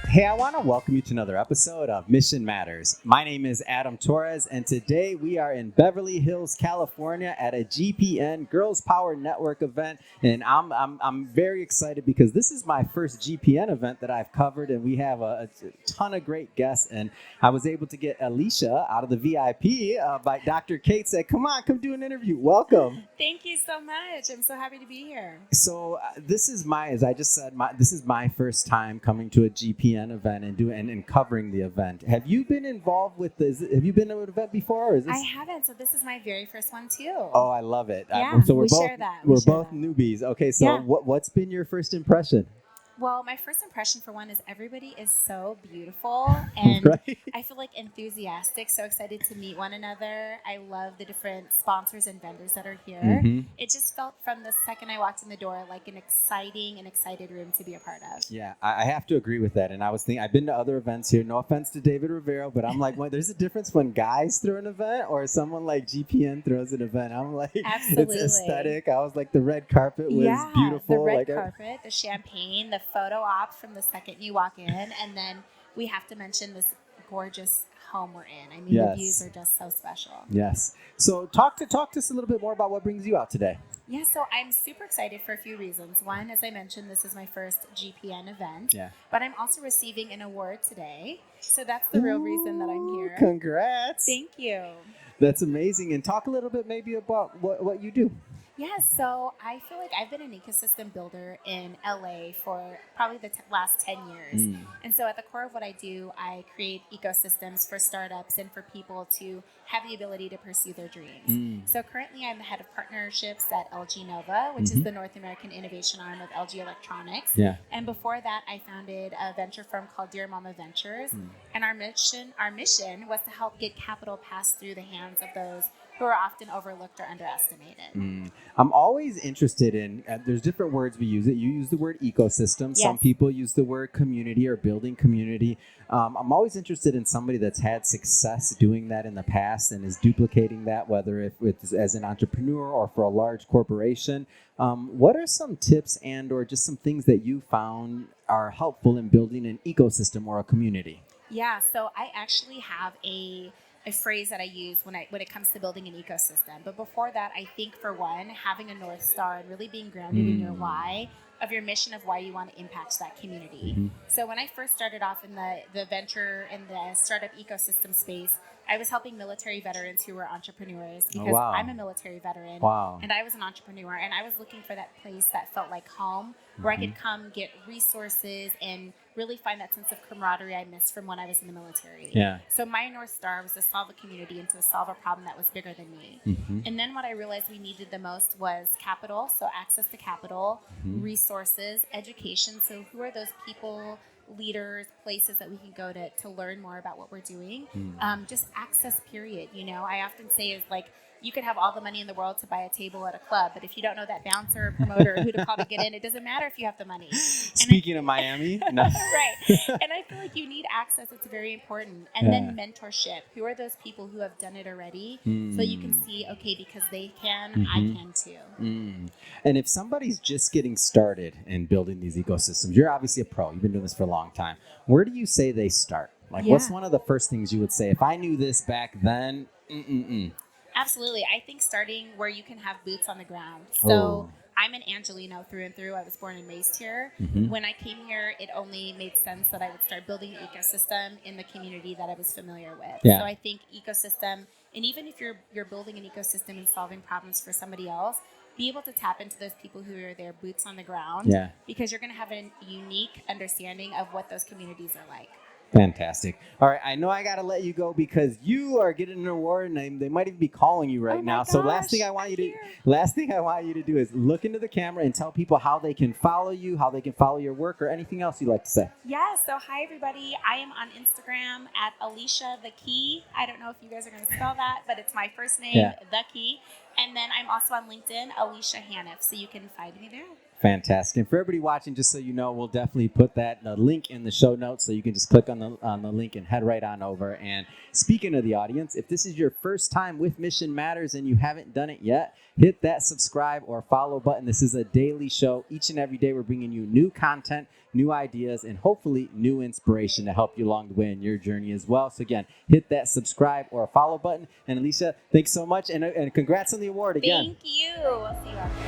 Hey, I want to welcome you to another episode of Mission Matters. My name is Adam Torres, and today we are in Beverly Hills, California at a GPN Girls Power Network event. And I'm very excited because this is my first GPN event that I've covered, and we have a ton of great guests. And I was able to get Alicia out of the VIP by Dr. Kate said, come on, come do an interview. Welcome. Thank you so much. I'm so happy to be here. So this is as I just said, this is my first time coming to a GPN event and covering the event. Have you been involved with this? Have you been to an event before? Or is this... I haven't, so this is my very first one too. Oh, I love it. Yeah, so we share that. We're both newbies. Okay, so Yeah. What's been your first impression? Well, my first impression for one is everybody is so beautiful and Right? I feel like enthusiastic, so excited to meet one another. I love the different sponsors and vendors that are here. Mhm. It just felt from the second I walked in the door like an exciting and excited room to be a part of. Yeah, I have to agree with that. And I was thinking, I've been to other events here. No offense to David Rivero, but I'm like, well, there's a difference when guys throw an event or someone like GPN throws an event. I'm like, Absolutely. It's aesthetic. I was like, the red carpet was beautiful. The red like, carpet, the champagne, the photo ops from the second you walk in, and then we have to mention this gorgeous home we're in. I mean, Yes. The views are just so special. Yes. So talk to us a little bit more about what brings you out today. Yeah, so I'm super excited for a few reasons. One, as I mentioned, this is my first GPN event, but I'm also receiving an award today. So that's the real reason that I'm here. Congrats. Thank you. That's amazing. And talk a little bit maybe about what you do. Yeah, so I feel like I've been an ecosystem builder in LA for probably the last 10 years. And so at the core of what I do, I create ecosystems for startups and for people to have the ability to pursue their dreams. So currently I'm the head of partnerships at LG Nova, which is the North American innovation arm of LG Electronics. Yeah. And before that, I founded a venture firm called Dear Mama Ventures. And our mission was to help get capital passed through the hands of those who are often overlooked or underestimated. I'm always interested in, there's different words we use it. You use the word ecosystem. Yes. Some people use the word community or building community. I'm always interested in somebody that's had success doing that in the past and is duplicating that, whether it's as an entrepreneur or for a large corporation. What are some tips and or just some things that you found are helpful in building an ecosystem or a community? Yeah, so I actually have a phrase that I use when it comes to building an ecosystem. But before that, I think for one, having a North Star and really being grounded in your why, of your mission of why you want to impact that community. So when I first started off in the venture and the startup ecosystem space, I was helping military veterans who were entrepreneurs because I'm a military veteran and I was an entrepreneur and I was looking for that place that felt like home where I could come get resources and really find that sense of camaraderie I missed from when I was in the military. Yeah. So my North Star was to solve a community and to solve a problem that was bigger than me. And then what I realized we needed the most was capital, so access to capital, resources, education. So who are those people, leaders, places that we can go to learn more about what we're doing? Just access, period. You know, I often say is like, you could have all the money in the world to buy a table at a club, but if you don't know that bouncer or promoter or who to call to get in, it doesn't matter if you have the money. Speaking of Miami. No. Right. And I feel like you need access. It's very important. And then mentorship. Who are those people who have done it already? So you can see, okay, because they can, I can too. And if somebody's just getting started in building these ecosystems, you're obviously a pro. You've been doing this for a long time. Where do you say they start? Like, what's one of the first things you would say? If I knew this back then, Absolutely. I think starting where you can have boots on the ground. So I'm an Angelino through and through. I was born and raised here. When I came here, it only made sense that I would start building an ecosystem in the community that I was familiar with. So I think ecosystem, and even if you're building an ecosystem and solving problems for somebody else, be able to tap into those people who are there, boots on the ground, because you're going to have a unique understanding of what those communities are like. Fantastic. All right, I know I got to let you go because you are getting an award, and they might even be calling you right now. So last thing I want you to do is look into the camera and tell people how they can follow you, how they can follow your work, or anything else you'd like to say. Yeah. So hi everybody. I am on Instagram at Alicia the Key. I don't know if you guys are going to spell that, but it's my first name, the Key. And then I'm also on LinkedIn, Alicia Hanf, so you can find me there. Fantastic. And for everybody watching, just so you know, we'll definitely put that link in the show notes, so you can just click on the link and head right on over. And speaking of the audience, if this is your first time with Mission Matters and you haven't done it yet, hit that subscribe or follow button. This is a daily show. Each and every day we're bringing you new content, new ideas, and hopefully new inspiration to help you along the way in your journey as well. So again, hit that subscribe or follow button. And Alicia, thanks so much, and congrats on the award again. Thank you. We'll see you.